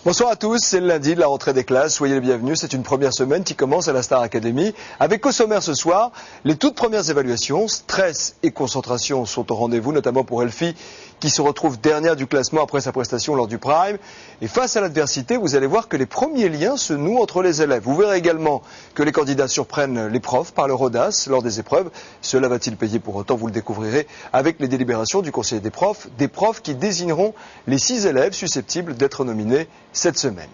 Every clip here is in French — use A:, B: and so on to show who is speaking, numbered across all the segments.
A: Bonsoir à tous, c'est le lundi de la rentrée des classes, soyez les bienvenus, c'est une première semaine qui commence à la Star Academy. Avec au sommaire ce soir, les toutes premières évaluations, stress et concentration sont au rendez-vous, notamment pour Elfie qui se retrouve dernière du classement après sa prestation lors du Prime. Et face à l'adversité, vous allez voir que les premiers liens se nouent entre les élèves. Vous verrez également que les candidats surprennent les profs par leur audace lors des épreuves. Cela va-t-il payer pour autant? Vous le découvrirez avec les délibérations du conseil des profs qui désigneront les 6 élèves susceptibles d'être nominés cette semaine.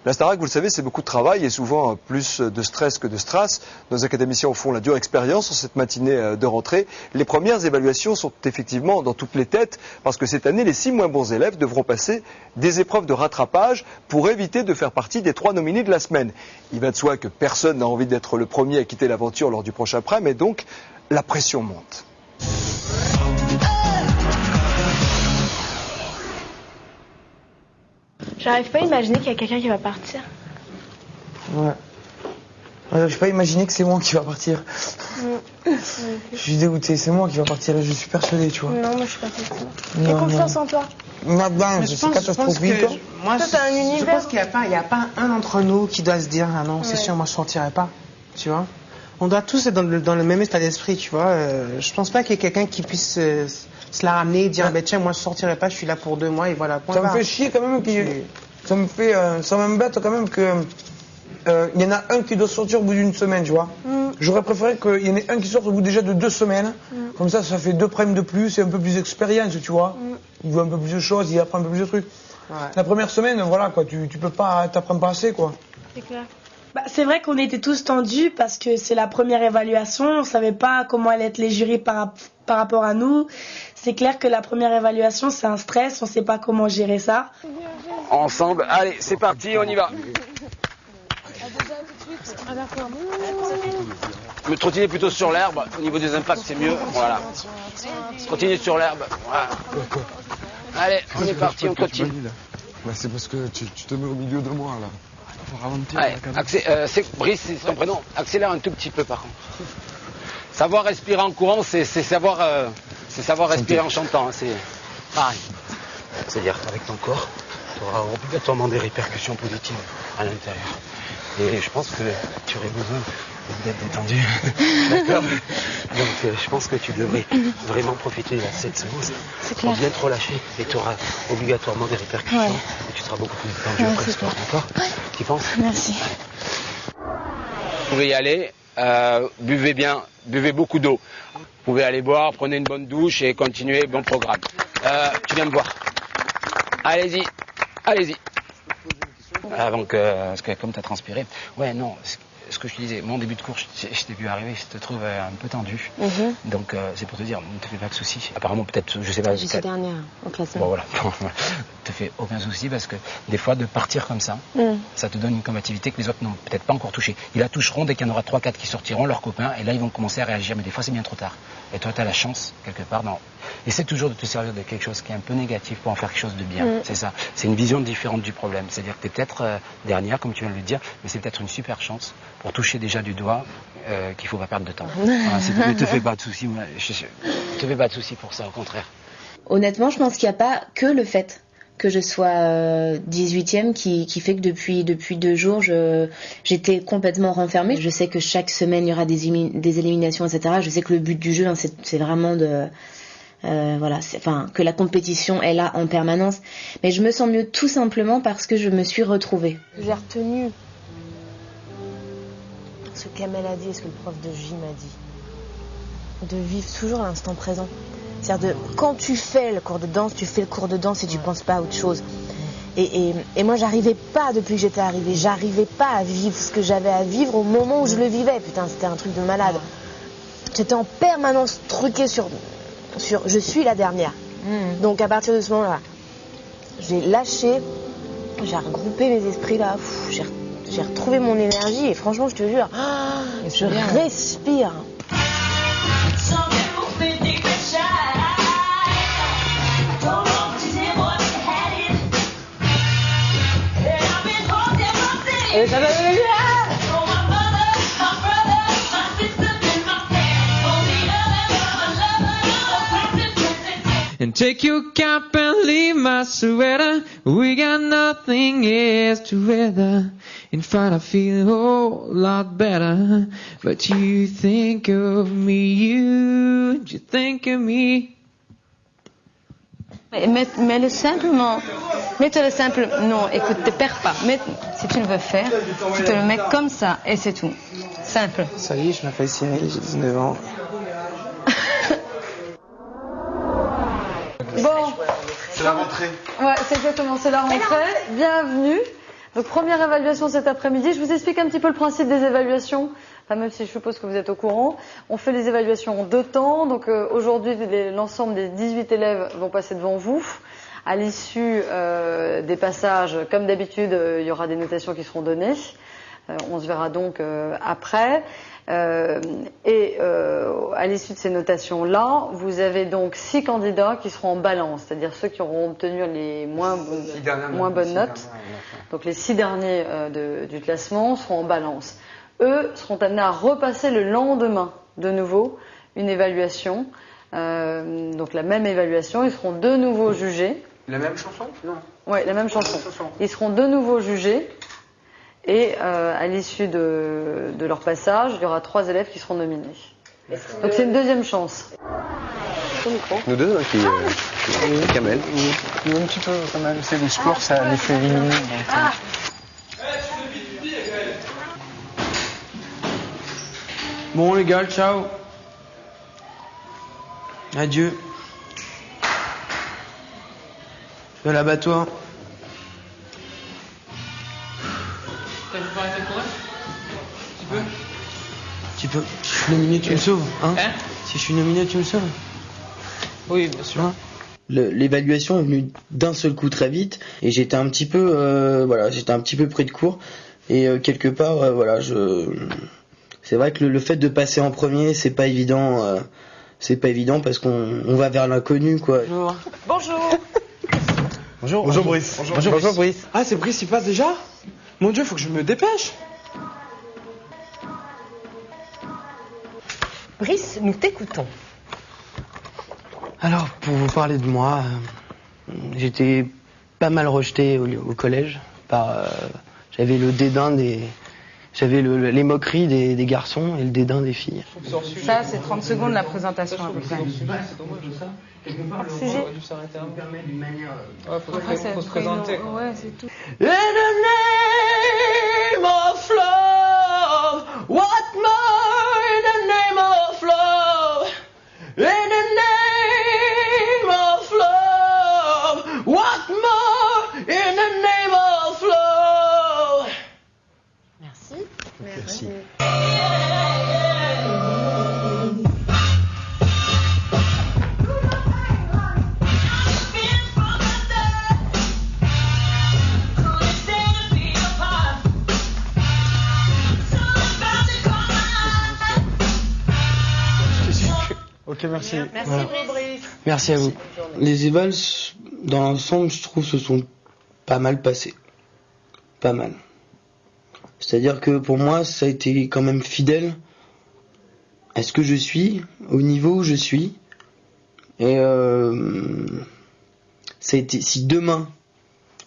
A: La Starac, vous le savez, c'est beaucoup de travail et souvent plus de stress que de strass. Nos académiciens en font la dure expérience en cette matinée de rentrée. Les premières évaluations sont effectivement dans toutes les têtes parce que cette année, les 6 moins bons élèves devront passer des épreuves de rattrapage pour éviter de faire partie des 3 nominés de la semaine. Il va de soi que personne n'a envie d'être le premier à quitter l'aventure lors du prochain Prime et donc la pression monte.
B: J'arrive pas à imaginer qu'il y a quelqu'un qui va partir.
C: Ouais. J'arrive pas à imaginer que c'est moi qui va partir. Je suis dégoûté, c'est moi qui va partir et je suis persuadé, tu vois.
B: Non, moi je suis pas persuadée. J'ai confiance en toi.
C: Madame, c'est catastrophique.
B: Moi, toi, t'as un univers.
D: Je pense qu'il n'y a pas un d'entre nous qui doit se dire ah non, c'est sûr, moi je sortirai pas. Tu vois. On doit tous être dans le même état d'esprit, tu vois. Je pense pas qu'il y ait quelqu'un qui puisse se la ramener et dire bah, tiens, moi je sortirai pas, je suis là pour 2 mois et voilà. Point
C: Ça
D: barre.
C: me fait chier quand même, ça m'embête quand même que il y en a un qui doit sortir au bout d'une semaine, tu vois. J'aurais préféré qu'il y en ait un qui sorte au bout déjà de 2 semaines. Comme ça fait 2 primes de plus et un peu plus d'expérience, tu vois. Il voit un peu plus de choses, il apprend un peu plus de trucs. Ouais. La première semaine, voilà quoi, tu peux pas t'apprendre pas assez, quoi.
B: C'est clair.
E: Bah, c'est vrai qu'on était tous tendus parce que c'est la première évaluation, on savait pas comment allaient être les jurys par rapport à nous. C'est clair que la première évaluation c'est un stress, on sait pas comment gérer ça.
F: Ensemble, allez, c'est parti, on y va. Me trottiner plutôt sur l'herbe, au niveau des impacts c'est mieux, voilà. Trottiner sur l'herbe, voilà. Allez, on est parti, on trottine.
G: Bah, c'est parce que tu te mets au milieu de moi là.
F: Allez, Brice, c'est ton prénom. Accélère un tout petit peu par contre. Savoir respirer en courant, c'est savoir respirer en chantant. Hein, c'est pareil. C'est-à-dire avec ton corps, tu auras obligatoirement des répercussions positives à l'intérieur. Et je pense que tu aurais besoin d'être détendu. D'accord. Donc je pense que tu devrais vraiment profiter de cette seconde pour bien te relâcher et tu auras obligatoirement des répercussions. Ouais. Et tu seras beaucoup plus détendu après le sport. D'accord. Tu penses?
E: Merci.
F: Vous pouvez y aller, buvez bien, buvez beaucoup d'eau. Vous pouvez aller boire, prenez une bonne douche et continuez, bon programme. Tu viens me voir. Allez-y, allez-y. Donc, parce que comme tu as transpiré, ouais, non, ce que je te disais, mon début de cours, je t'ai vu arriver, je te trouve un peu tendu. Donc, c'est pour te dire, ne te fais pas de soucis. Apparemment, peut-être, je sais pas.
H: Je suis dernière au classement.
F: Bon, voilà. Ne te fais aucun souci parce que des fois, de partir comme ça, ça te donne une combativité que les autres n'ont peut-être pas encore touché. Ils la toucheront dès qu'il y en aura 3-4 qui sortiront, leurs copains, et là, ils vont commencer à réagir. Mais des fois, c'est bien trop tard. Et toi, tu as la chance, quelque part, essaie toujours de te servir de quelque chose qui est un peu négatif pour en faire quelque chose de bien. C'est ça. C'est une vision différente du problème. C'est-à-dire que tu es peut-être dernière, comme tu viens de le dire, mais c'est peut-être une super chance pour toucher déjà du doigt qu'il ne faut pas perdre de temps. Voilà, ne te fais pas de soucis. Ne te fais pas de soucis pour ça, au contraire.
H: Honnêtement, je pense qu'il n'y a pas que le fait que je sois 18e qui fait que depuis 2 jours, j'étais complètement renfermée. Je sais que chaque semaine, il y aura des éliminations, etc. Je sais que le but du jeu, hein, c'est vraiment de... que la compétition est là en permanence. Mais je me sens mieux tout simplement parce que je me suis retrouvée.
B: J'ai retenu ce qu'Amel a dit et ce que le prof de J m'a dit. De vivre toujours l'instant présent. C'est-à-dire quand tu fais le cours de danse, tu fais le cours de danse et tu penses pas à autre chose. Et moi, j'arrivais pas, depuis que j'étais arrivée, j'arrivais pas à vivre ce que j'avais à vivre au moment où je le vivais. Putain, c'était un truc de malade. J'étais en permanence truquée sur je suis la dernière. Donc à partir de ce moment-là, j'ai lâché, j'ai regroupé mes esprits là, j'ai retrouvé mon énergie et franchement, je te jure, je respire. Et ça va bien.
I: and take your cap and leave my sweater. We got nothing else to weather. In fact, I feel a whole lot better. But you think of me, you think of me.
J: Mets-le simplement. Mets-le simple. Non, écoute, te perds pas. Si tu le veux faire, tu te le mets comme ça et c'est tout. Simple.
D: Salut, je m'appelle Cyril, j'ai 19 ans.
J: Bon.
A: C'est la rentrée.
J: Ouais, c'est exactement, c'est la rentrée. Bienvenue. Donc première évaluation cet après-midi. Je vous explique un petit peu le principe des évaluations. Enfin, même si je suppose que vous êtes au courant. On fait les évaluations en 2 temps. Donc aujourd'hui, l'ensemble des 18 élèves vont passer devant vous. À l'issue des passages, comme d'habitude, il y aura des notations qui seront données. On se verra donc après. À l'issue de ces notations-là, vous avez donc 6 candidats qui seront en balance, c'est-à-dire ceux qui auront obtenu les moins bonnes notes. Donc les 6 derniers du classement seront en balance. Eux seront amenés à repasser le lendemain de nouveau une évaluation. Donc la même évaluation, ils seront de nouveau jugés.
C: La même chanson? Non.
J: Oui, la même chanson. Ils seront de nouveau jugés. Et à l'issue de leur passage, il y aura 3 élèves qui seront nominés. Donc c'est une deuxième chance.
K: Nous deux, qui Kamel.
D: Oui, un petit peu quand même. C'est le sport, ça les fait éliminer. Bon les gars, ciao. Adieu. Je vais à l'abattoir.
I: T'as vu pas arrêter de courir?
D: Tu peux. Si je suis nominé, tu me sauves, hein? Si je suis nominé, tu me sauves.
I: Oui, bien sûr.
D: Hein? L'évaluation est venue d'un seul coup très vite et j'étais un petit peu, j'étais un petit peu pris de court et quelque part, c'est vrai que le fait de passer en premier, c'est pas évident parce qu'on va vers l'inconnu, quoi.
J: Bonjour.
C: Bonjour Brice.
D: Bonjour Brice.
C: Ah, c'est Brice, il passe déjà? Mon Dieu, faut que je me dépêche.
J: Brice, nous t'écoutons.
D: Alors, pour vous parler de moi, j'étais pas mal rejeté au collège. J'avais le dédain j'avais les moqueries des garçons et le dédain des filles.
J: Ça, c'est 30 secondes la présentation à peu près.
I: Sujet. Faut se présenter.
J: Ouais, c'est tout.
I: In the name of love, what more in the name of love? In the name of love, what more in the name of love?
J: Merci.
D: Merci.
C: Ok, merci.
J: Merci,
D: Voilà.
J: Brice.
D: Merci à vous. Les évals, dans l'ensemble, je trouve, se sont pas mal passés. Pas mal. C'est-à-dire que pour moi, ça a été quand même fidèle à ce que je suis, au niveau où je suis. Et ça a été, si demain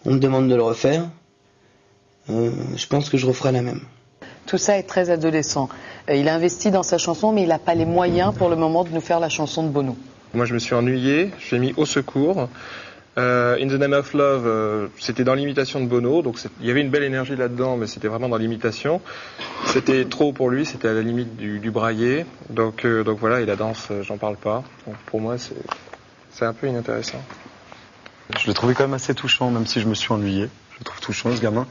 D: on me demande de le refaire, je pense que je referai la même.
L: Tout ça est très adolescent. Il a investi dans sa chanson, mais il n'a pas les moyens pour le moment de nous faire la chanson de Bono.
K: Moi, je me suis ennuyé, j'ai mis Au secours. In the Name of Love, c'était dans l'imitation de Bono, donc il y avait une belle énergie là-dedans, mais c'était vraiment dans l'imitation. C'était trop pour lui, c'était à la limite du braillé. Donc voilà, et la danse, j'en parle pas. Donc pour moi, c'est un peu inintéressant.
M: Je l'ai trouvé quand même assez touchant, même si je me suis ennuyé. Je le trouve touchant, ce gamin.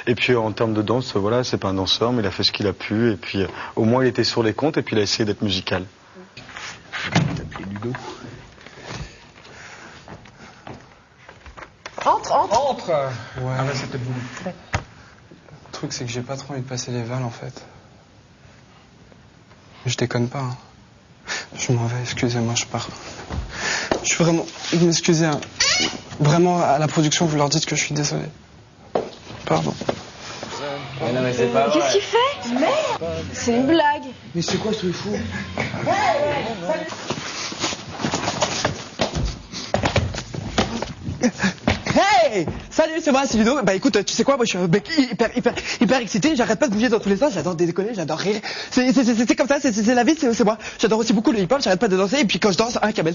M: Et puis en termes de danse, voilà, c'est pas un danseur, mais il a fait ce qu'il a pu. Et puis au moins il était sur les comptes et puis il a essayé d'être musical.
G: Ludo.
J: Entre.
C: Ouais, ah bah c'était bon. Le truc, c'est que j'ai pas trop envie de passer les vals en fait. Mais je déconne pas. Hein. Je m'en vais, excusez-moi, je pars. Je suis vraiment. Vous m'excusez, hein. Vraiment à la production, vous leur dites que je suis désolé. Pardon.
I: Mais non, mais c'est pas vrai.
J: Qu'est-ce qu'il fait? Merde. C'est une blague.
C: Mais c'est quoi ce fou?
N: Hey! Salut, c'est moi, c'est Ludo. Bah écoute, tu sais quoi, moi je suis un mec hyper excité, j'arrête pas de bouger dans tous les sens, j'adore déconner, j'adore rire. C'est comme ça, c'est la vie, c'est moi. J'adore aussi beaucoup le hip-hop, j'arrête pas de danser, et puis quand je danse, Kamel,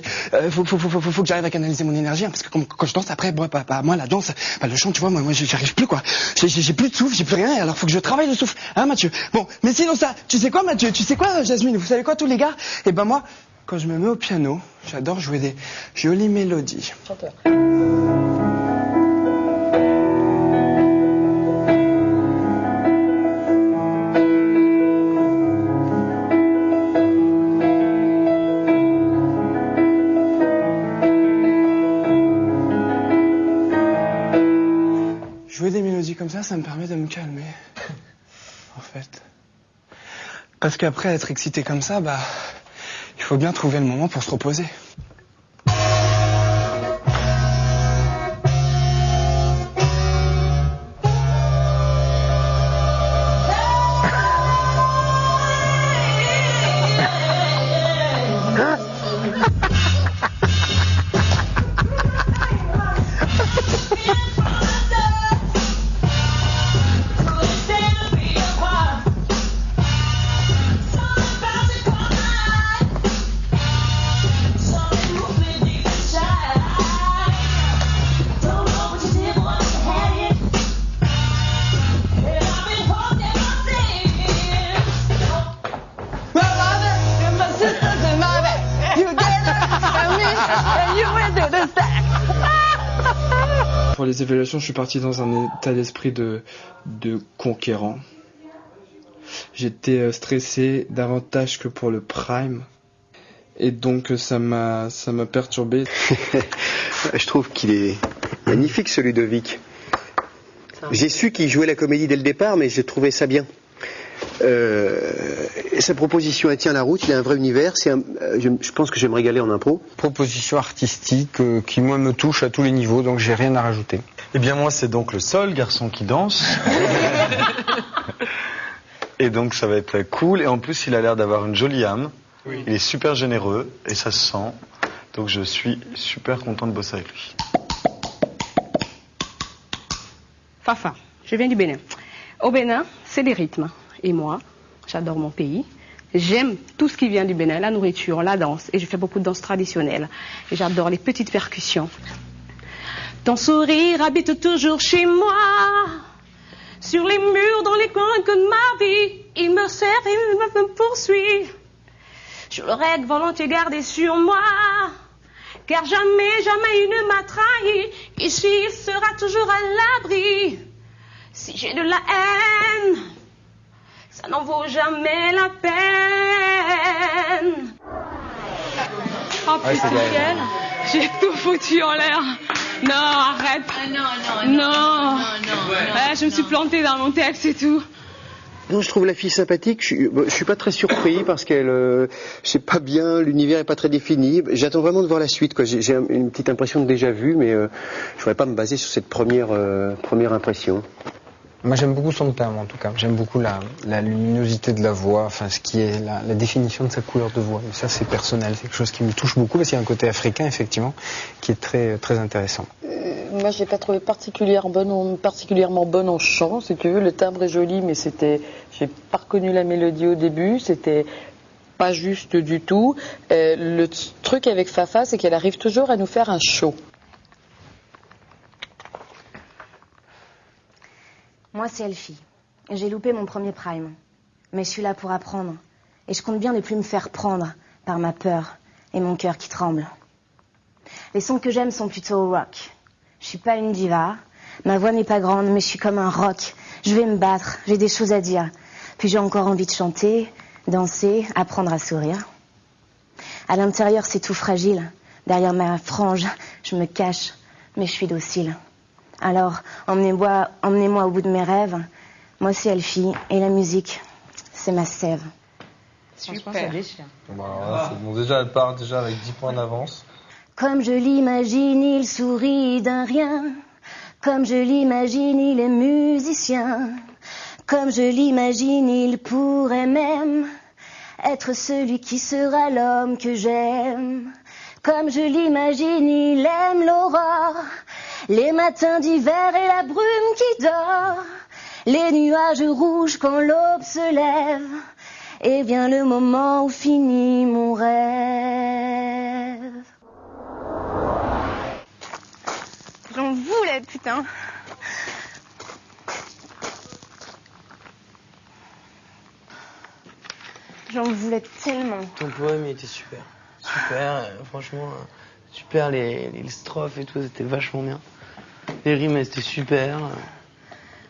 N: faut que j'arrive à canaliser mon énergie, hein, parce que quand je danse après, moi la danse, le chant, tu vois, moi j'arrive plus quoi. J'ai plus de souffle, j'ai plus rien, alors faut que je travaille le souffle, hein Mathieu. Bon, mais sinon ça, tu sais quoi Mathieu, tu sais quoi Jasmine, vous savez quoi tous les gars? Et ben moi, quand je me mets au piano, j'adore jouer des jolies mélodies.
L: Chanteur.
N: Jouer des mélodies comme ça me permet de me calmer, en fait. Parce qu'après être excité comme ça, il faut bien trouver le moment pour se reposer.
O: Pour les évaluations, je suis parti dans un état d'esprit de conquérant. J'étais stressé davantage que pour le prime. Et donc ça m'a perturbé.
P: Je trouve qu'il est magnifique ce Ludovic. J'ai su qu'il jouait la comédie dès le départ, mais j'ai trouvé ça bien. Sa proposition, elle tient la route, il a un vrai univers, je pense que je vais me régaler en impro.
M: Proposition artistique qui moi me touche à tous les niveaux, donc j'ai rien à rajouter. Eh bien moi c'est donc le seul garçon qui danse. Et donc ça va être cool, et en plus il a l'air d'avoir une jolie âme, oui. Il est super généreux, et ça se sent, donc je suis super content de bosser avec lui.
Q: Fafa, je viens du Bénin. Au Bénin, c'est les rythmes. Et moi, j'adore mon pays. J'aime tout ce qui vient du Bénin, la nourriture, la danse. Et je fais beaucoup de danse traditionnelle. Et j'adore les petites percussions. Ton sourire habite toujours chez moi. Sur les murs, dans les coins de ma vie. Il me sert et il me poursuit. Je l'aurais volontiers gardé sur moi. Car jamais il ne m'a trahi. Ici, il sera toujours à l'abri. Si j'ai de la haine, ça n'en vaut jamais la peine. Oh putain, j'ai tout foutu en l'air. Non, arrête. Non. Ouais, je me suis plantée dans mon texte et tout.
P: Non, je trouve la fille sympathique. Je suis pas très surpris parce qu'elle, c'est pas bien, l'univers est pas très défini. J'attends vraiment de voir la suite, quoi. J'ai une petite impression de déjà vu, mais je voudrais pas me baser sur cette première impression.
M: Moi j'aime beaucoup son timbre en tout cas, j'aime beaucoup la luminosité de la voix, enfin ce qui est la définition de sa couleur de voix. Mais ça c'est personnel, c'est quelque chose qui me touche beaucoup parce qu'il y a un côté africain effectivement qui est très, très intéressant.
L: Moi je l'ai pas trouvé particulièrement bonne en chant, si tu veux. Le timbre est joli mais j'ai pas reconnu la mélodie au début, c'était pas juste du tout. Le truc avec Fafa c'est qu'elle arrive toujours à nous faire un show.
B: Moi, c'est Elfie. J'ai loupé mon premier prime. Mais je suis là pour apprendre. Et je compte bien ne plus me faire prendre par ma peur et mon cœur qui tremble. Les sons que j'aime sont plutôt rock. Je suis pas une diva. Ma voix n'est pas grande, mais je suis comme un rock. Je vais me battre, j'ai des choses à dire. Puis j'ai encore envie de chanter, danser, apprendre à sourire. À l'intérieur, c'est tout fragile. Derrière ma frange, je me cache, mais je suis docile. Alors, emmenez-moi au bout de mes rêves. Moi, c'est Elfie, et la musique, c'est ma sève.
J: Super.
R: Voilà, c'est bon, déjà, elle part déjà avec 10 points d'avance.
B: Comme je l'imagine, il sourit d'un rien. Comme je l'imagine, il est musicien. Comme je l'imagine, il pourrait même être celui qui sera l'homme que j'aime. Comme je l'imagine, il aime l'aurore.
H: les matins d'hiver et la brume qui dort, les nuages rouges quand l'aube se lève, et vient le moment où finit mon rêve.
S: J'en voulais, putain. J'en voulais tellement.
T: Ton poème il était super. Super, franchement, super, les strophes et tout, c'était vachement bien. Les rimes, c'était super.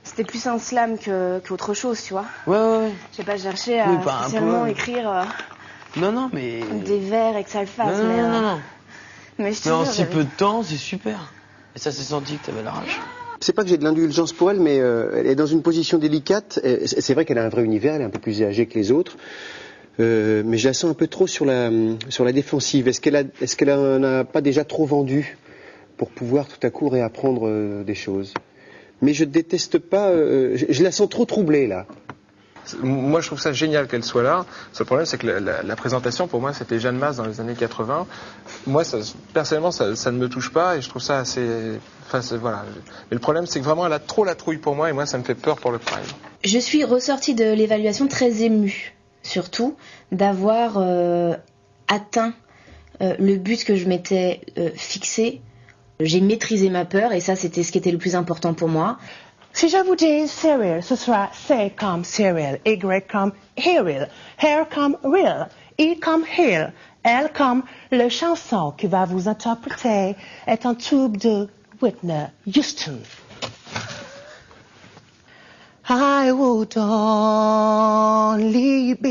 B: C'était plus un slam qu'autre chose, tu vois.
T: Ouais.
B: J'ai pas cherché à spécialement écrire
T: Non, mais...
B: des vers et que ça le fasse.
T: Non.
B: Mais je te
T: Mais en
B: jure,
T: si peu de temps, c'est super. Et ça s'est senti que t'avais la rage.
P: C'est pas que j'ai de l'indulgence pour elle, mais elle est dans une position délicate. C'est vrai qu'elle a un vrai univers, elle est un peu plus âgée que les autres. Mais je la sens un peu trop sur la défensive. Est-ce qu'elle n'a pas déjà trop vendu pour pouvoir tout à coup réapprendre des choses? Mais je déteste pas, je la sens trop troublée là.
K: Moi, je trouve ça génial qu'elle soit là. Le problème, c'est que la présentation, pour moi, c'était Jeanne Masse dans les années 80. Moi, personnellement, ça ne me touche pas et je trouve ça assez... voilà. Mais le problème, c'est que vraiment, elle a trop la trouille pour moi et moi, ça me fait peur pour le prime.
H: Je suis ressortie de l'évaluation très émue, surtout d'avoir atteint le but que je m'étais fixé. J'ai maîtrisé ma peur et ça, c'était ce qui était le plus important pour moi.
D: Si je vous dis Cyril, ce sera C comme Cyril, Y comme Hyril, R comme Real, I comme Hill, L comme le chanson qui va vous interpréter est un tube de Whitney Houston. I would only be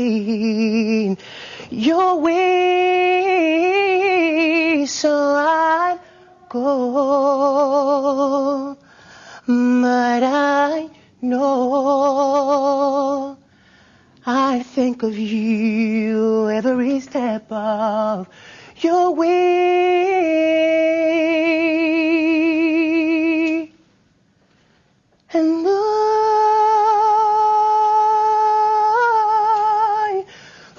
D: in your way, so I'd go. But I know I think of you every step of your way. And I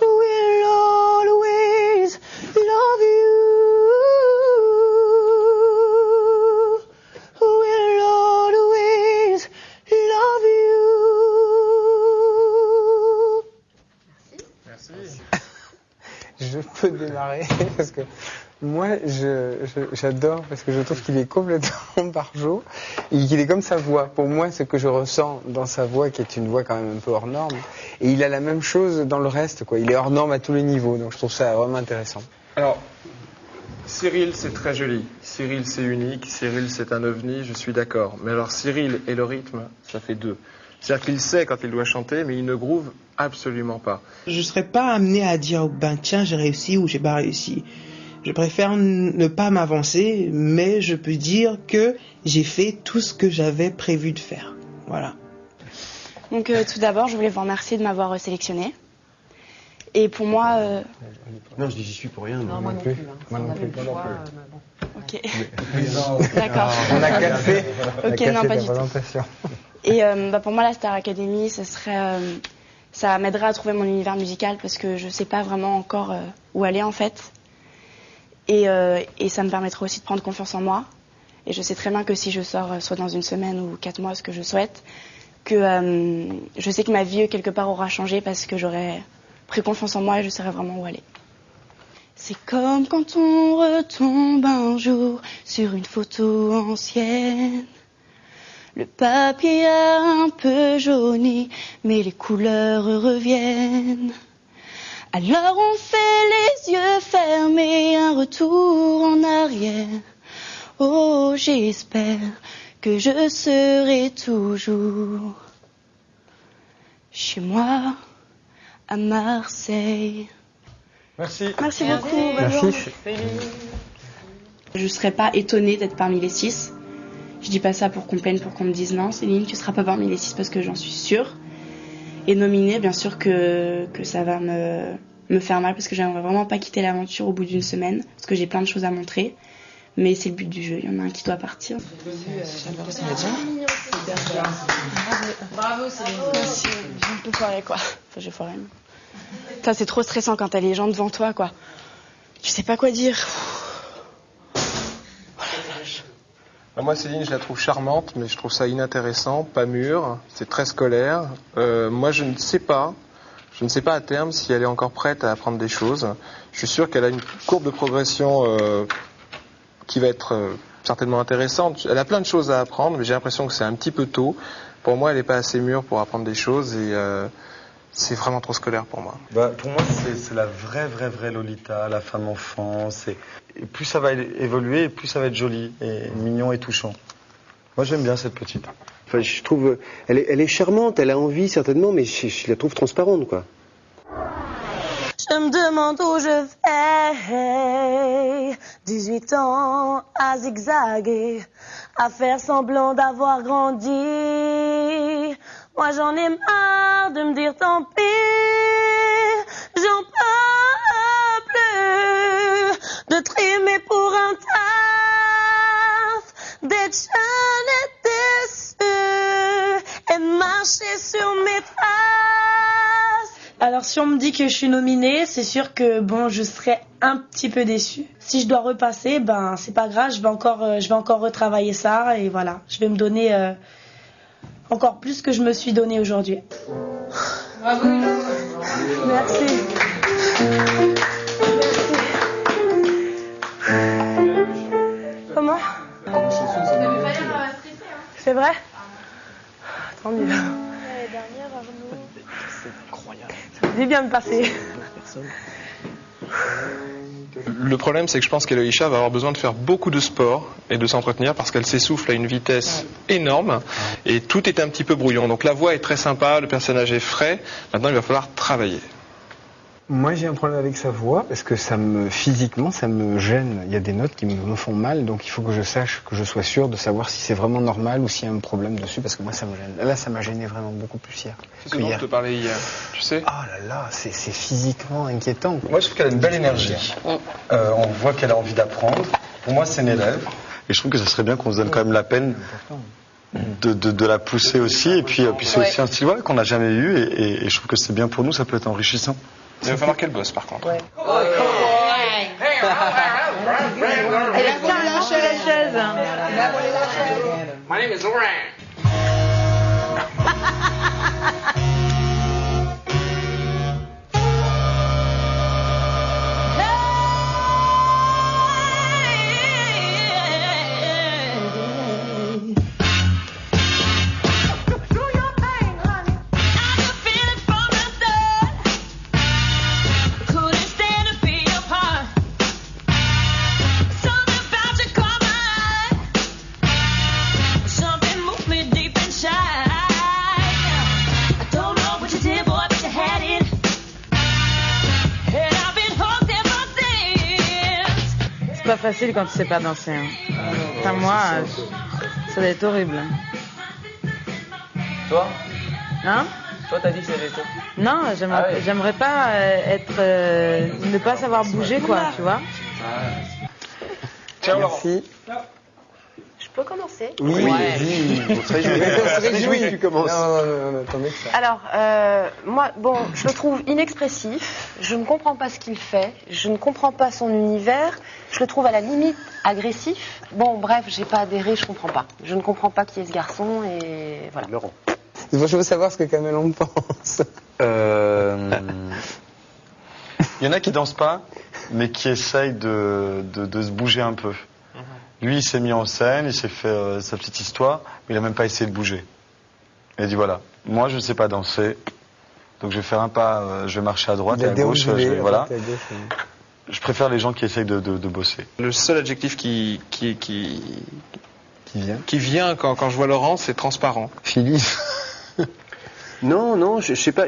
D: will always love you.
M: Je peux démarrer parce que moi j'adore parce que je trouve qu'il est complètement par jour et qu'il est comme sa voix. Pour moi, ce que je ressens dans sa voix, qui est une voix quand même un peu hors norme, et il a la même chose dans le reste, quoi. Il est hors norme à tous les niveaux, donc je trouve ça vraiment intéressant.
K: Alors, Cyril, c'est très joli. Cyril, c'est unique. Cyril, c'est un ovni, je suis d'accord. Mais alors, Cyril et le rythme, ça fait deux. C'est-à-dire qu'il sait quand il doit chanter, mais il ne groove absolument pas.
D: Je serais pas amené à dire ben tiens j'ai réussi ou j'ai pas réussi. Je préfère ne pas m'avancer, mais je peux dire que j'ai fait tout ce que j'avais prévu de faire. Voilà.
S: Donc tout d'abord, je voulais vous remercier de m'avoir sélectionné. Et pour moi...
P: Non, je dis j'y suis pour rien.
M: Non, moi non plus. Moi non plus.
S: Ok. D'accord.
M: On a cassé.
S: Ok, non, pas du tout. Et pour moi, la Star Academy, ça m'aiderait à trouver mon univers musical parce que je sais pas vraiment encore où aller en fait. Et ça me permettrait aussi de prendre confiance en moi. Et je sais très bien que si je sors soit dans une semaine ou 4 mois, ce que je souhaite, que je sais que ma vie quelque part aura changé parce que j'aurai pris confiance en moi et je saurai vraiment où aller. C'est comme quand on retombe un jour sur une photo ancienne. Le papier a un peu jauni, mais les couleurs reviennent. Alors on fait les yeux fermés, un retour en arrière. Oh, j'espère que je serai toujours chez moi, à Marseille.
K: Merci.
S: Merci beaucoup.
M: Merci.
S: Je ne serais pas étonnée d'être parmi les 6. Je dis pas ça pour qu'on plaigne, pour qu'on me dise non, Céline, tu seras pas parmi les 6 parce que j'en suis sûre. Et nominée, bien sûr que ça va me faire mal parce que j'aimerais vraiment pas quitter l'aventure au bout d'une semaine parce que j'ai plein de choses à montrer. Mais c'est le but du jeu, il y en a un qui doit partir.
B: Bravo, Céline.
S: Merci, j'ai un peu foiré quoi. Enfin, j'ai foiré. Ça, c'est trop stressant quand t'as les gens devant toi quoi. Tu sais pas quoi dire.
K: Moi, Céline, je la trouve charmante, mais je trouve ça inintéressant, pas mûr, c'est très scolaire. Moi, je ne sais pas à terme si elle est encore prête à apprendre des choses. Je suis sûr qu'elle a une courbe de progression qui va être certainement intéressante. Elle a plein de choses à apprendre, mais j'ai l'impression que c'est un petit peu tôt. Pour moi, elle n'est pas assez mûre pour apprendre des choses et c'est vraiment trop scolaire pour moi.
U: Pour moi, c'est la vraie Lolita, la femme enfant. Et plus ça va évoluer, et plus ça va être joli et mignon et touchant. Moi, j'aime bien cette petite.
P: Enfin, je trouve, elle est charmante, elle a envie certainement, mais je la trouve transparente, quoi.
V: Je me demande où je vais, 18 ans à zigzaguer, à faire semblant d'avoir grandi. Moi j'en ai marre de me dire tant pis, j'en peux plus de trimer pour un taf, d'être jeune et déçu et de marcher sur mes traces.
E: Alors si on me dit que je suis nominée, c'est sûr que bon, je serais un petit peu déçue. Si je dois repasser, ben c'est pas grave, je vais encore retravailler ça et voilà, je vais me donner encore plus que je me suis donné aujourd'hui.
V: Bravo. Merci. Comment? C'est vrai? Tant mieux. Ça me dit bien de passer.
K: Le problème, c'est que je pense qu'Eloïcha va avoir besoin de faire beaucoup de sport et de s'entretenir parce qu'elle s'essouffle à une vitesse énorme et tout est un petit peu brouillon. Donc la voix est très sympa, le personnage est frais. Maintenant, il va falloir travailler.
M: Moi, j'ai un problème avec sa voix parce que physiquement, ça me gêne. Il y a des notes qui me font mal, donc il faut que je sache, que je sois sûr de savoir si c'est vraiment normal ou s'il y a un problème dessus, parce que moi, ça me gêne. Là, ça m'a gêné vraiment beaucoup plus hier.
K: C'est ce dont je te parlais hier, tu sais.
M: Oh là là, c'est physiquement inquiétant.
U: Moi, je trouve qu'elle a une belle énergie. On voit qu'elle a envie d'apprendre. Pour moi, c'est une élève. Et je trouve que ça serait bien qu'on se donne quand même la peine de la pousser aussi. Et puis c'est aussi un style qu'on n'a jamais eu. Et je trouve que c'est bien pour nous, ça peut être enrichissant.
K: Il va falloir qu'elle bosse par contre.
V: Ouais. Elle a bien lâché la chaise.
F: My name is Laurent.
V: C'est pas facile quand tu sais pas danser. Hein. Enfin, moi, ça doit être horrible.
T: Toi?
V: Hein?
T: Toi, t'as dit que c'était toi?
V: Non, j'aimerais pas ne pas savoir bouger, quoi, tu vois.
K: Ciao,
M: merci.
V: Je peux commencer?
P: Oui, vas-y. On se réjouit que tu commences.
M: Non, attendez que ça.
V: Alors, moi, je le trouve inexpressif. Je ne comprends pas ce qu'il fait. Je ne comprends pas son univers. Je le trouve à la limite agressif. Bon, bref, j'ai pas adhéré, je comprends pas. Je ne comprends pas qui est ce garçon et voilà.
P: Laurent.
M: Je veux savoir ce que Kamel en pense.
U: Il y en a qui dansent pas, mais qui essayent de se bouger un peu. Lui, il s'est mis en scène, il s'est fait sa petite histoire, mais il a même pas essayé de bouger. Il a dit voilà, moi je ne sais pas danser, donc je vais faire un pas, je vais marcher à droite et à gauche, voilà. Je préfère les gens qui essayent de bosser.
K: Le seul adjectif qui vient quand je vois Laurent, c'est transparent.
M: Philippe.
P: Non, je sais pas.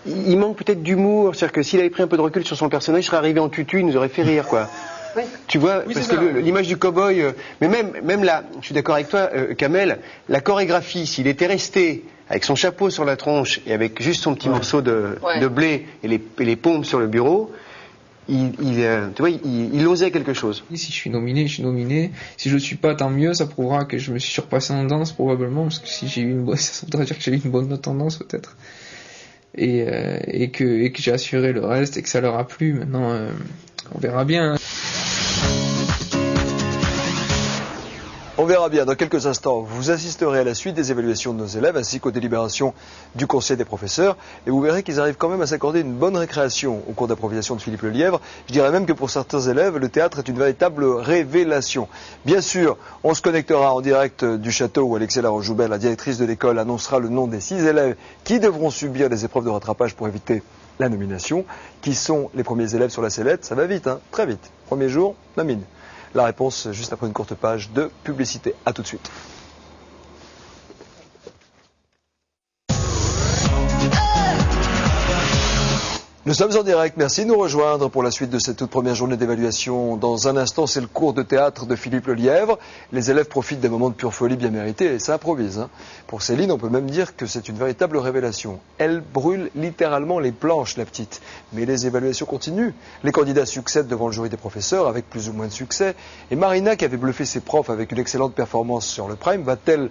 P: Il manque peut-être d'humour, c'est-à-dire que s'il avait pris un peu de recul sur son personnage, il serait arrivé en tutu, il nous aurait fait rire, quoi. Oui. Tu vois,
K: oui,
P: parce que l'image du cow-boy, mais même là, je suis d'accord avec toi, Kamel, la chorégraphie, s'il était resté avec son chapeau sur la tronche et avec juste son petit morceau de blé et les pompes sur le bureau, tu vois, il osait quelque chose.
I: Si je suis nominé, je suis nominé. Si je le suis pas, tant mieux. Ça prouvera que je me suis surpassé en danse probablement, parce que si j'ai eu ça voudrait dire que j'ai eu une bonne note en danse peut-être. Et que j'ai assuré le reste et que ça leur a plu. Maintenant, on verra bien.
A: verra bien dans quelques instants. Vous assisterez à la suite des évaluations de nos élèves ainsi qu'aux délibérations du conseil des professeurs. Et vous verrez qu'ils arrivent quand même à s'accorder une bonne récréation au cours d'improvisation de Philippe Lelièvre. Je dirais même que pour certains élèves, le théâtre est une véritable révélation. Bien sûr, on se connectera en direct du château où Alexia Laroche-Joubert, la directrice de l'école, annoncera le nom des 6 élèves qui devront subir les épreuves de rattrapage pour éviter la nomination. Qui sont les premiers élèves sur la sellette? Ça va vite, hein, très vite. Premier jour, nomine. La réponse juste après une courte page de publicité. A tout de suite. Nous sommes en direct, merci de nous rejoindre pour la suite de cette toute première journée d'évaluation. Dans un instant, c'est le cours de théâtre de Philippe Lelièvre. Les élèves profitent d'un moment de pure folie bien mérité et ça improvise. Hein. Pour Céline, on peut même dire que c'est une véritable révélation. Elle brûle littéralement les planches, la petite. Mais les évaluations continuent. Les candidats succèdent devant le jury des professeurs avec plus ou moins de succès. Et Marina, qui avait bluffé ses profs avec une excellente performance sur le Prime, va-t-elle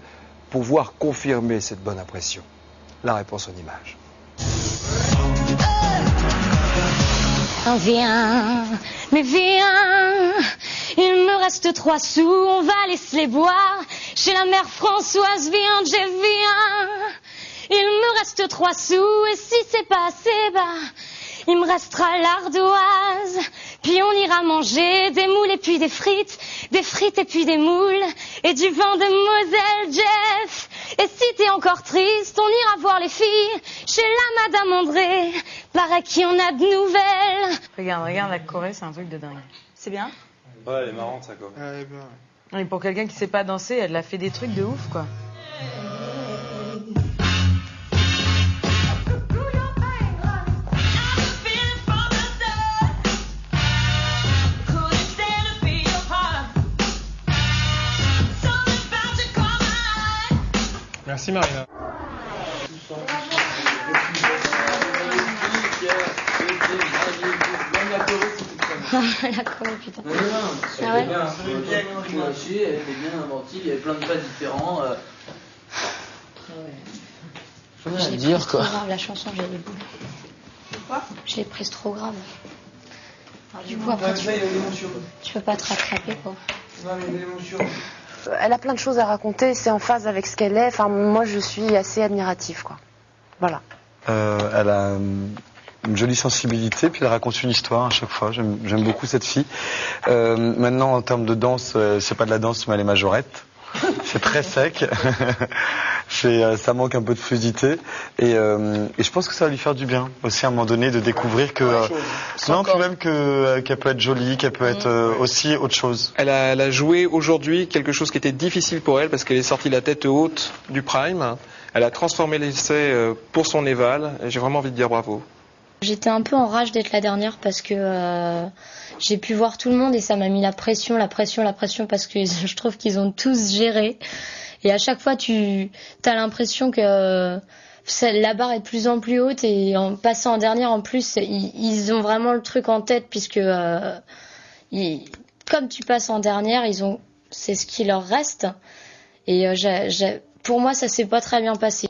A: pouvoir confirmer cette bonne impression? La réponse en images.
G: Viens, mais viens, il me reste 3 sous, on va laisser les boire. Chez la mère Françoise, viens, viens. Il me reste 3 sous, et si c'est pas assez, il me restera l'ardoise. Puis on ira manger des moules et puis des frites et puis des moules, et du vin de Moselle, Jeff. Et si t'es encore triste, on ira voir les filles chez la Madame André. Paraît qu'il y en a de nouvelles.
J: Regarde, la Corée, c'est un truc de dingue. C'est bien?
R: Ouais, elle est marrante, ça, quoi.
J: Et pour quelqu'un qui sait pas danser, elle a fait des trucs de ouf, quoi.
K: Merci Marina.
G: La Corée, putain.
T: Elle est bien marché, elle est bien inventive, il y avait plein de pas différents. Faut rien dire, quoi.
G: C'est trop grave, la chanson, j'ai les boules. Quoi? Je l'ai prise trop grave. Alors, du coup, après, tu peux pas te rattraper, quoi.
B: Elle a plein de choses à raconter, c'est en phase avec ce qu'elle est. Enfin, moi, je suis assez admirative, quoi. Voilà.
U: Elle a une jolie sensibilité, puis elle raconte une histoire à chaque fois. J'aime beaucoup cette fille. Maintenant, en termes de danse, c'est pas de la danse, mais elle est majorette. C'est très sec. Ça manque un peu de fluidité. Et je pense que ça va lui faire du bien aussi à un moment donné de découvrir que non, puis même qu'elle peut être jolie, qu'elle peut être aussi autre chose.
K: Elle a joué aujourd'hui quelque chose qui était difficile pour elle parce qu'elle est sortie la tête haute du Prime. Elle a transformé l'essai pour son éval. Et j'ai vraiment envie de dire bravo.
G: J'étais un peu en rage d'être la dernière parce que j'ai pu voir tout le monde et ça m'a mis la pression parce que je trouve qu'ils ont tous géré. Et à chaque fois, tu as l'impression que la barre est de plus en plus haute et en passant en dernière, en plus, ils ont vraiment le truc en tête puisque comme tu passes en dernière, c'est ce qui leur reste. Et pour moi, ça s'est pas très bien passé.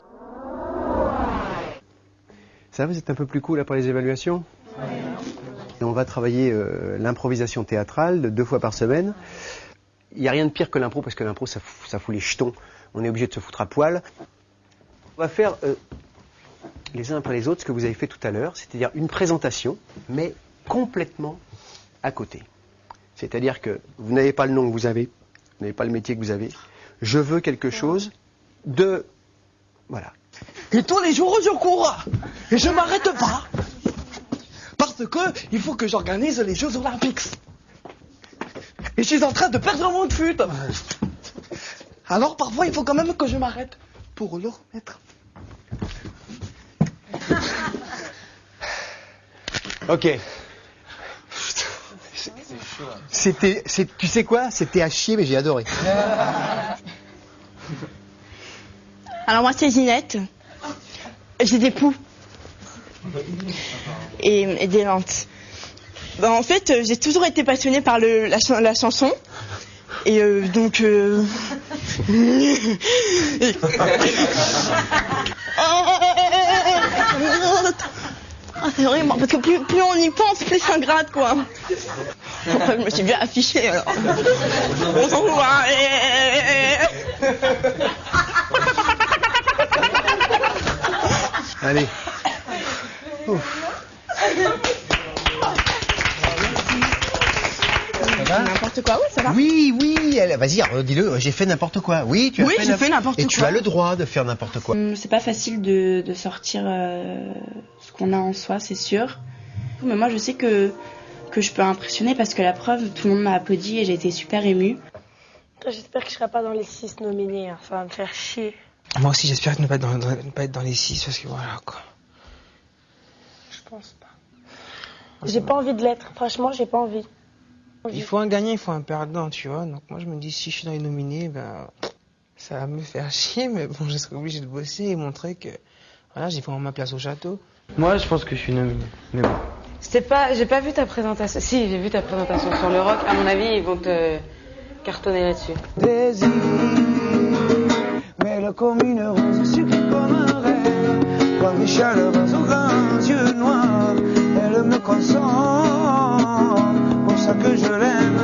P: Ça, vous êtes un peu plus cool là pour les évaluations? Et on va travailler l'improvisation théâtrale 2 fois par semaine. Il n'y a rien de pire que l'impro, parce que l'impro, ça fout les jetons. On est obligé de se foutre à poil. On va faire les uns après les autres ce que vous avez fait tout à l'heure, c'est-à-dire une présentation, mais complètement à côté. C'est-à-dire que vous n'avez pas le nom que vous avez, vous n'avez pas le métier que vous avez. Je veux quelque chose de... Voilà.
N: Et tous les jours, je cours. Et je m'arrête pas. Parce que il faut que j'organise les Jeux Olympiques. Et je suis en train de perdre mon fut. Alors parfois, il faut quand même que je m'arrête pour le remettre.
P: Ok. Tu sais quoi? C'était à chier, mais j'ai adoré.
S: Alors moi c'est Ginette, j'ai des poux et des lentes. En fait j'ai toujours été passionnée par la chanson et donc c'est horrible parce que plus on y pense, plus ça gratte quoi.
B: Je me suis bien affichée alors.
P: Allez. Ouf.
B: N'importe quoi, oui, ça va.
P: Oui, vas-y, dis-le, j'ai fait n'importe quoi. Oui, tu as
B: j'ai fait n'importe quoi.
P: Et tu as le droit de faire n'importe quoi.
S: C'est pas facile de sortir ce qu'on a en soi, c'est sûr. Mais moi, je sais que je peux impressionner parce que la preuve, tout le monde m'a applaudi et j'ai été super émue.
E: J'espère que je serai pas dans les 6 nominés, hein. Ça va me faire chier.
D: Moi aussi, j'espère ne pas être dans les 6 parce que voilà quoi.
E: Je pense pas. J'ai pas envie de l'être, franchement, j'ai pas envie.
D: Il faut un gagnant, il faut un perdant, tu vois. Donc moi je me dis si je suis dans les nominés, ben ça va me faire chier, mais bon, je serai obligé de bosser et montrer que voilà, j'ai vraiment ma place au château.
T: Moi, je pense que je suis nominé, mais bon.
L: J'ai pas vu ta présentation. Si, j'ai vu ta présentation sur le rock. À mon avis, ils vont te cartonner là-dessus.
C: Désir, mêle comme une rose, sucrée comme un rêve, comme des chaleureuses aux grands yeux noirs. Elle me console, pour ça que je l'aime.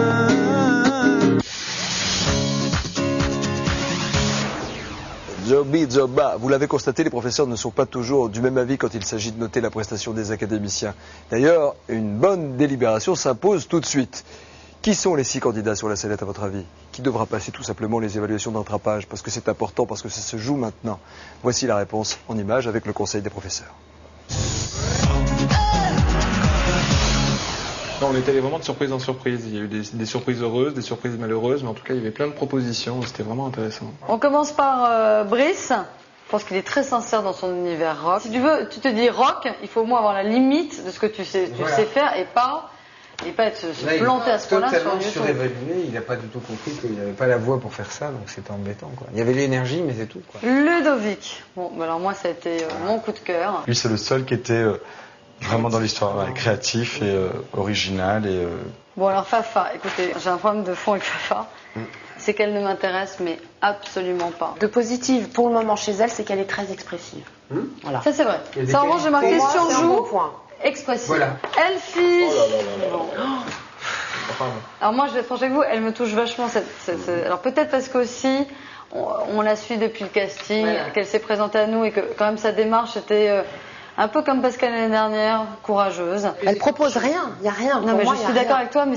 A: Joby, Joba, vous l'avez constaté, les professeurs ne sont pas toujours du même avis quand il s'agit de noter la prestation des académiciens. D'ailleurs, une bonne délibération s'impose tout de suite. Qui sont les 6 candidats sur la sellette à votre avis? Qui devra passer tout simplement les évaluations de rattrapage? Parce que c'est important, parce que ça se joue maintenant. Voici la réponse en images avec le conseil des professeurs.
K: On était allé vraiment de surprise en surprise. Il y a eu des surprises heureuses, des surprises malheureuses, mais en tout cas, il y avait plein de propositions. C'était vraiment intéressant.
J: On commence par Brice. Je pense qu'il est très sincère dans son univers rock. Si tu veux, tu te dis rock, il faut au moins avoir la limite de ce que tu sais faire et pas être se planter à ce point-là sur
M: totalement
J: YouTube.
M: surévalué, il n'a pas du tout compris qu'il n'y avait pas la voix pour faire ça, donc c'était embêtant, quoi. Il y avait l'énergie, mais c'est tout, quoi.
J: Ludovic. Bon, alors moi, ça a été mon coup de cœur.
U: Lui, c'est le seul qui était vraiment dans l'histoire, créatif et original. Et,
J: Bon, alors Fafa, écoutez, j'ai un problème de fond avec Fafa. C'est qu'elle ne m'intéresse, mais absolument pas.
B: De positive pour le moment chez elle, c'est qu'elle est très expressive. Voilà.
J: Ça, c'est vrai. Ça, en revanche, j'ai marqué
B: Pour moi,
J: sur
B: c'est un
J: joue.
B: bon point.
J: Expressive.
M: Voilà.
J: Elfie.
M: Bon.
J: Alors moi, je vais être franche avec vous, elle me touche vachement. Alors peut-être parce qu'aussi, on la suit depuis le casting, qu'elle s'est présentée à nous et que quand même sa démarche était un peu comme Pascal l'année dernière, courageuse.
B: Elle propose rien, il n'y a rien.
J: Non, mais je suis d'accord avec toi, mais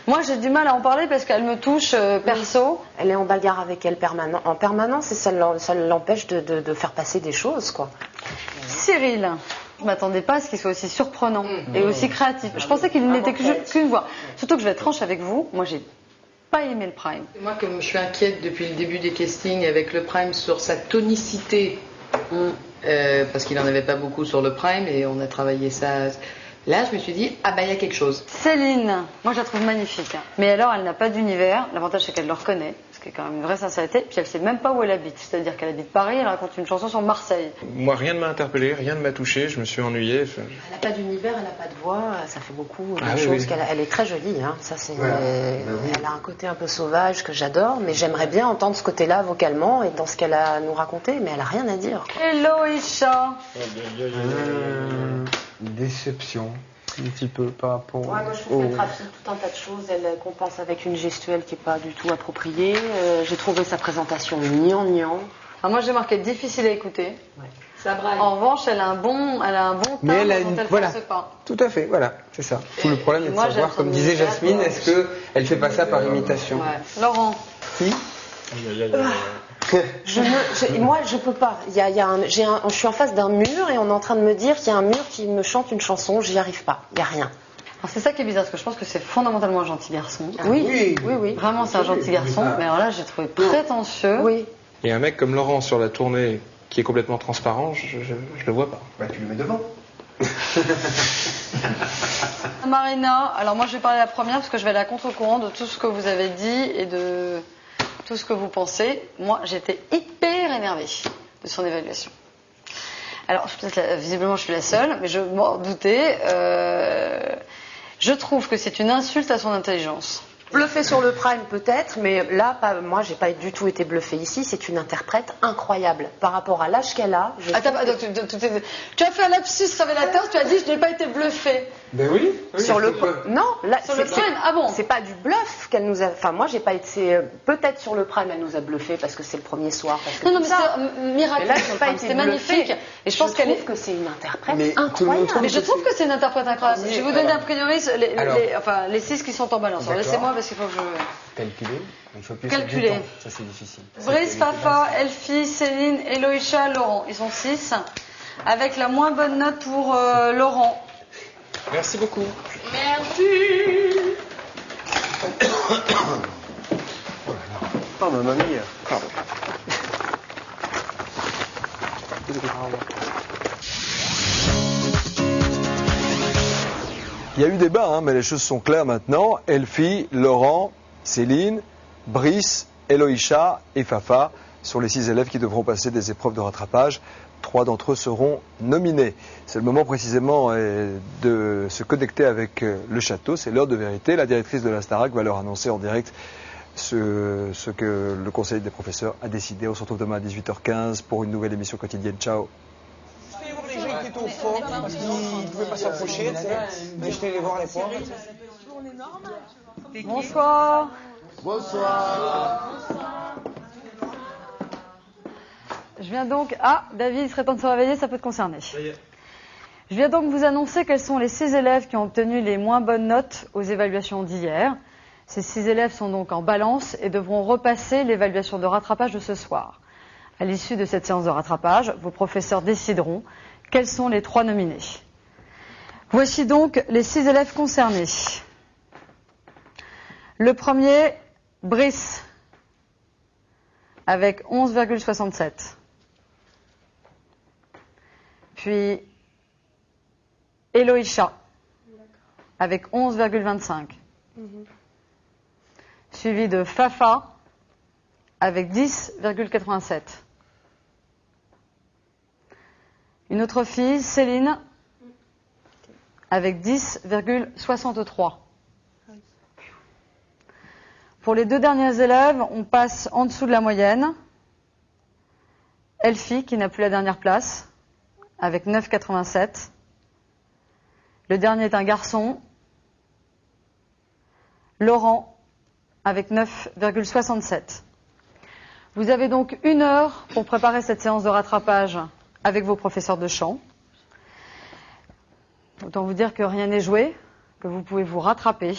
J: moi j'ai du mal à en parler parce qu'elle me touche perso.
B: Elle est en bagarre avec elle en permanence et ça l'empêche de faire passer des choses, quoi.
J: Cyril. Je m'attendais pas à ce qu'il soit aussi surprenant et aussi créatif. Je pensais qu'il n'était qu'une voix. Surtout que je vais être franche avec vous, moi j'ai pas aimé le Prime.
L: Moi, comme je suis inquiète depuis le début des castings avec le Prime sur sa tonicité, parce qu'il n'en avait pas beaucoup sur le Prime et on a travaillé ça. Là, je me suis dit, ah bah il y a quelque chose.
J: Céline, moi je la trouve magnifique. Mais alors, elle n'a pas d'univers. L'avantage, c'est qu'elle le reconnaît, ce qui est quand même une vraie sincérité. Puis elle sait même pas où elle habite. C'est-à-dire qu'elle habite Paris, elle raconte une chanson sur Marseille.
K: Moi, rien ne m'a interpellé, rien ne m'a touché, je me suis ennuyé.
B: Elle n'a pas d'univers, elle n'a pas de voix, ça fait beaucoup de
K: Ah,
B: choses.
K: oui.
B: Elle est très jolie, hein. Ça, c'est
K: Voilà.
B: elle a un côté un peu sauvage que j'adore, mais j'aimerais bien entendre ce côté-là vocalement et dans ce qu'elle a à nous raconter, mais elle a rien à dire.
J: Hello Isha.
M: Déception, un petit peu par rapport
B: Ouais, moi je trouve qu'elle trafique tout un tas de choses, elle compense avec une gestuelle qui n'est pas du tout appropriée. J'ai trouvé sa présentation gnangnan.
J: Alors moi j'ai marqué difficile à écouter.
B: Ouais.
J: Ça braille. En revanche, elle a un bon timbre
M: Mais elle a
J: dont elle
M: voilà,
J: force pas.
M: tout à fait, voilà, c'est ça. Tout le problème est de
J: moi,
M: savoir,
J: j'aime
M: comme
J: son
M: disait
J: univers,
M: Jasmine,
J: quoi.
M: est-ce qu'elle fait pas ça par imitation?
J: Ouais. Laurent.
M: Qui?
B: Moi, je peux pas. Je suis en face d'un mur et on est en train de me dire qu'il y a un mur qui me chante une chanson. J'y arrive pas. Il y a rien.
J: Alors c'est ça qui est bizarre, parce que je pense que c'est fondamentalement un gentil garçon.
B: Oui.
J: Vraiment, c'est un gentil garçon. Mais alors là, j'ai trouvé prétentieux.
B: Oui.
K: Et un mec comme Laurent sur la tournée qui est complètement transparent, je le vois pas.
P: Bah, tu le mets devant.
J: Marina, alors moi je vais parler la première parce que je vais aller à contre-courant de tout ce que vous avez dit et de tout ce que vous pensez. Moi j'étais hyper énervée de son évaluation. Alors visiblement je suis la seule, mais je m'en doutais. Je trouve que c'est une insulte à son intelligence.
O: Bluffé sur le prime peut-être, mais là, moi, j'ai pas du tout été bluffée ici. C'est une interprète incroyable par rapport à l'âge qu'elle a.
J: Attends, tu as fait un lapsus révélateur. Tu as dit je n'ai pas été bluffée.
M: Ben oui.
O: Sur le non, là,
J: sur le prime. Ah bon.
O: C'est pas du bluff qu'elle nous a. Enfin, moi, j'ai pas été. Peut-être sur le prime, elle nous a bluffé parce que c'est le premier soir. Parce que
J: non, mais c'est miraculeux. C'était magnifique.
O: Et je pense que c'est une interprète incroyable.
J: Mais je trouve que c'est une interprète incroyable. Je vais vous donner a priori les 6 qui sont en balance. Laissez-moi parce qu'il faut que je...
M: Calculer. Il faut plus
J: calculer.
M: Du temps. Ça, c'est difficile.
J: Brice, Fafa, Elfie, Céline, Eloïcha, Laurent. Ils sont 6. Avec la moins bonne note pour Laurent.
M: Merci beaucoup.
J: Merci.
P: Oh, mamma mia.
M: Pardon.
A: Il y a eu débat, hein, mais les choses sont claires maintenant. Elfie, Laurent, Céline, Brice, Eloïcha et Fafa sont les 6 élèves qui devront passer des épreuves de rattrapage. 3 d'entre eux seront nominés. C'est le moment précisément de se connecter avec le château. C'est l'heure de vérité. La directrice de la Starac va leur annoncer en direct ce que le conseil des professeurs a décidé. On se retrouve demain à 18h15 pour une nouvelle émission quotidienne. Ciao.
D: Je vais voir les gens qui étaient au fond parce qu'ils ne pouvaient pas s'approcher. Mais je vais les voir les portes.
J: Bonsoir.
Q: Bonsoir.
J: Je viens donc... Ah, David, il serait temps de se réveiller, ça peut te concerner. Je viens donc vous annoncer quels sont les 6 élèves qui ont obtenu les moins bonnes notes aux évaluations d'hier. Ces 6 élèves sont donc en balance et devront repasser l'évaluation de rattrapage de ce soir. À l'issue de cette séance de rattrapage, vos professeurs décideront quels sont les 3 nominés. Voici donc les 6 élèves concernés. Le premier, Brice, avec 11,67. Puis Eloïcha, avec 11,25. Suivi de Fafa, avec 10,87. Une autre fille, Céline, avec 10,63. Pour les 2 derniers élèves, on passe en dessous de la moyenne. Elfie, qui n'a plus la dernière place, avec 9,87. Le dernier est un garçon. Laurent, avec 9,67. Vous avez donc 1 heure pour préparer cette séance de rattrapage avec vos professeurs de chant. Autant vous dire que rien n'est joué, que vous pouvez vous rattraper.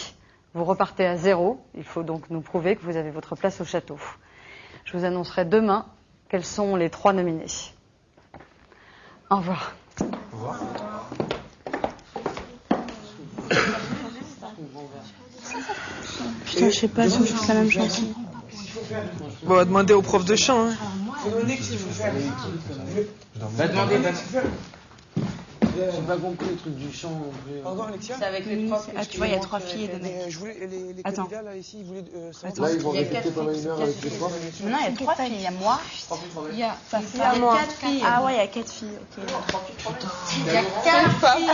J: Vous repartez à 0. Il faut donc nous prouver que vous avez votre place au château. Je vous annoncerai demain quels sont les 3 nominés. Au revoir.
Q: Au revoir.
S: Putain, je sais pas si on fait la même chanson.
N: Bon, on va demander au prof de chant. Hein.
T: Va demander. J'ai pas compris le truc du chant.
S: C'est avec les profs. Ah, tu vois, il y a 3 filles et 2 mecs.
D: Les candidats là ici, ils voulaient.
S: Attends,
Q: ils vont répéter pendant 1 heure avec les profs.
S: Non, il y a 3 filles. Il y a moi. Il y a moi. 4 filles. Ah ouais, il y a 4 filles. Ok. Il y a 4 filles.